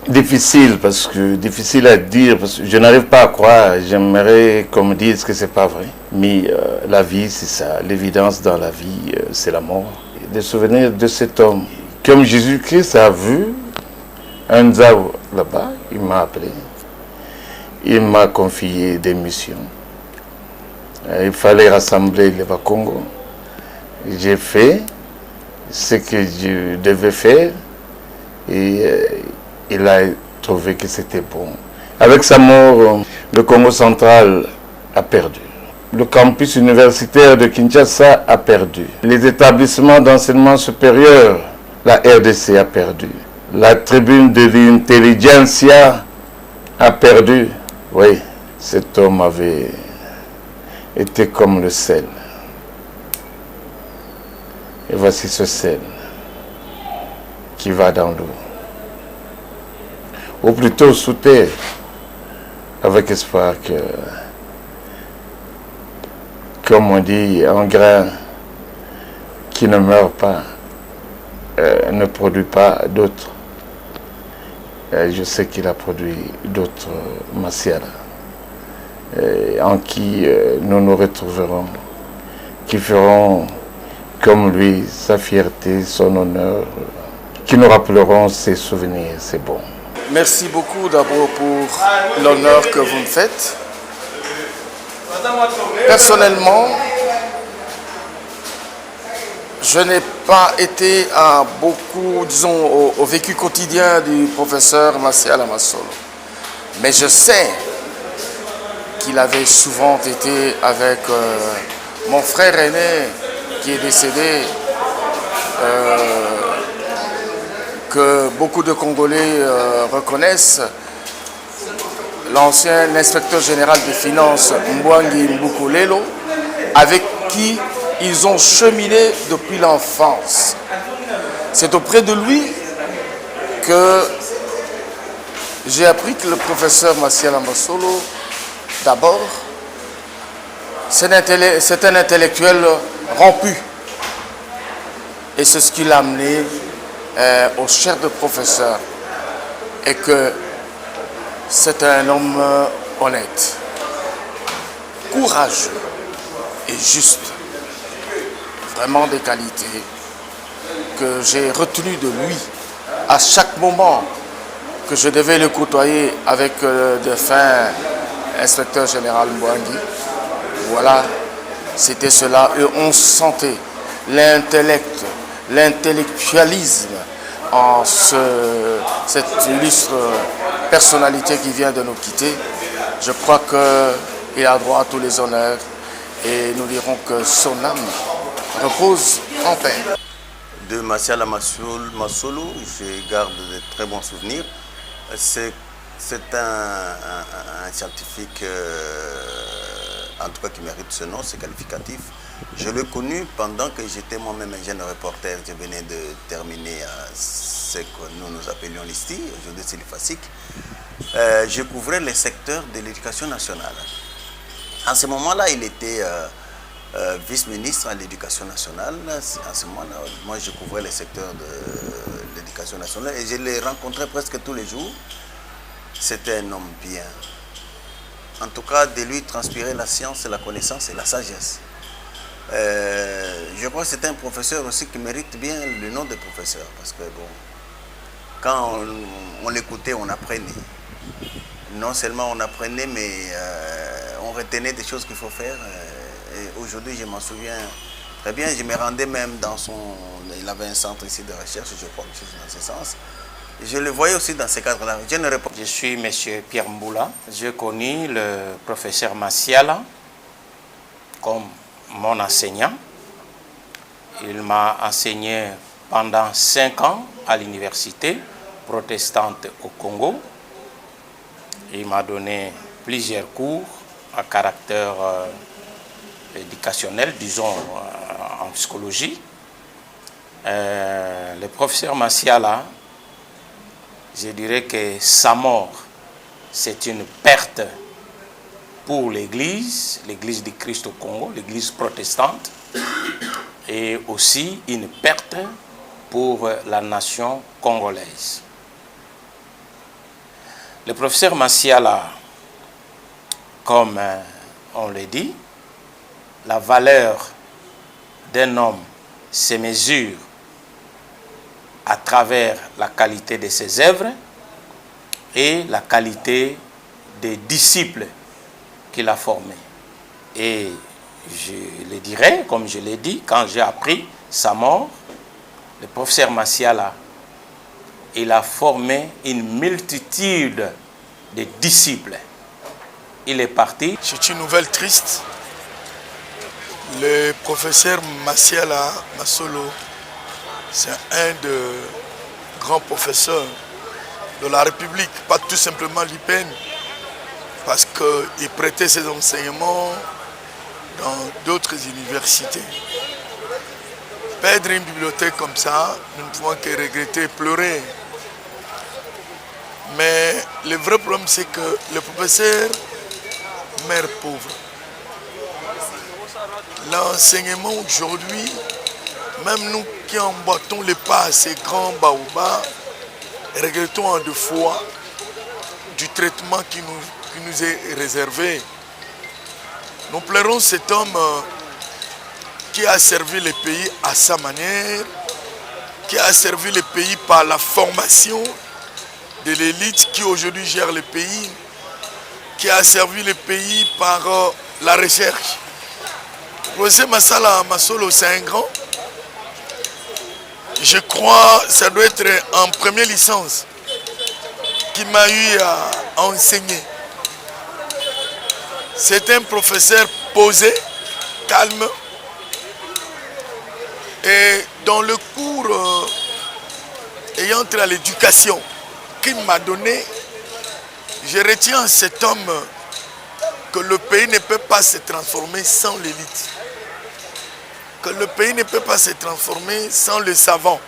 Difficile, difficile à dire, parce que je n'arrive pas à croire. J'aimerais qu'on me dise que c'est pas vrai. Mais la vie, c'est ça. L'évidence dans la vie, c'est la mort. Des souvenirs de cet homme. Comme Jésus-Christ a vu un Nzao là-bas, il m'a appelé. Il m'a confié des missions. Il fallait rassembler les Bakongo. J'ai fait ce que je devais faire et il a trouvé que c'était bon. Avec sa mort, le Congo central a perdu. Le campus universitaire de Kinshasa a perdu. Les établissements d'enseignement supérieur, la RDC a perdu. La tribune de l'intelligentsia a perdu. Oui, cet homme avait été comme le sel. Et voici ce sel qui va dans l'eau. Ou plutôt sous terre, avec espoir que, comme on dit, un grain qui ne meurt pas ne produit pas d'autres. Je sais qu'il a produit d'autres Masiala, en qui nous nous retrouverons, qui feront comme lui sa fierté, son honneur, qui nous rappelleront ses souvenirs, c'est bon. Merci beaucoup d'abord pour l'honneur que vous me faites. Personnellement, je n'ai pas été à beaucoup, disons, au vécu quotidien du professeur Masiala Masolo. Mais je sais qu'il avait souvent été avec mon frère aîné qui est décédé, que beaucoup de Congolais reconnaissent, l'ancien inspecteur général des finances Mbwangi Mbukulelo, avec qui ils ont cheminé depuis l'enfance. C'est auprès de lui que j'ai appris que le professeur Masiala Masolo, d'abord, c'est un intellectuel rompu. Et c'est ce qui l'a amené au chaire de professeur. Et que c'est un homme honnête, courageux et juste. Vraiment des qualités que j'ai retenues de lui à chaque moment que je devais le côtoyer avec le défunt inspecteur général Mbwangi. Voilà, c'était cela. Et on sentait l'intellect, l'intellectualisme en cette illustre personnalité qui vient de nous quitter. Je crois qu'il a droit à tous les honneurs et nous dirons que son âme repose en paix. De Masiala Masolo, je garde de très bons souvenirs. C'est un scientifique, en tout cas qui mérite ce nom, c'est qualificatif. Je l'ai connu pendant que j'étais moi-même un jeune reporter. Je venais de terminer ce que nous appelions l'ISTI, aujourd'hui c'est l'IFASIC. Je couvrais les secteurs de l'éducation nationale. En ce moment-là, il était vice-ministre à l'éducation nationale. En ce moment-là, moi je couvrais les secteurs de l'éducation nationale et je l'ai rencontré presque tous les jours. C'était un homme bien. En tout cas, de lui transpirait la science, la connaissance et la sagesse. Je crois que c'est un professeur aussi qui mérite bien le nom de professeur parce que bon, quand on l'écoutait, on apprenait. Non seulement on apprenait, mais on retenait des choses qu'il faut faire. Et aujourd'hui, je m'en souviens très bien. Je me rendais même dans son... Il avait un centre ici de recherche, je crois, dans ce sens. Je le voyais aussi dans ces cadres-là. Je suis M. Pierre Mboula. J'ai connu le professeur Masiala comme mon enseignant. Il m'a enseigné pendant 5 ans à l'université protestante au Congo. Il m'a donné plusieurs cours à caractère éducationnel, disons en psychologie. Le professeur Masiala, je dirais que sa mort, c'est une perte pour l'Église du Christ au Congo, l'Église protestante, et aussi une perte pour la nation congolaise. Le professeur Massiala, comme on le dit, la valeur d'un homme se mesure à travers la qualité de ses œuvres et la qualité des disciples qu'il a formés. Et je le dirais, comme je l'ai dit, quand j'ai appris sa mort, le professeur Massiala, il a formé une multitude de disciples. Il est parti. C'est une nouvelle triste. Le professeur Massiala Masolo, c'est un des grands professeurs de la République, pas tout simplement l'IPN, parce qu'il prêtait ses enseignements dans d'autres universités. Perdre une bibliothèque comme ça, nous ne pouvons que regretter et pleurer. Mais le vrai problème, c'est que le professeur meurt pauvre. L'enseignement aujourd'hui, même nous qui emboîtons les pas à ces grands baobabs, regrettons en deux fois du traitement qui nous est réservé. Nous pleurons cet homme qui a servi le pays à sa manière, qui a servi le pays par la formation de l'élite qui aujourd'hui gère le pays, qui a servi le pays par la recherche. Le professeur Massiala Masolo, c'est un grand. Je crois que ça doit être en première licence qui m'a eu à enseigner. C'est un professeur posé, calme. Et dans le cours ayant trait à l'éducation qu'il m'a donné, je retiens cet homme que le pays ne peut pas se transformer sans l'élite. Que le pays ne peut pas se transformer sans le savant.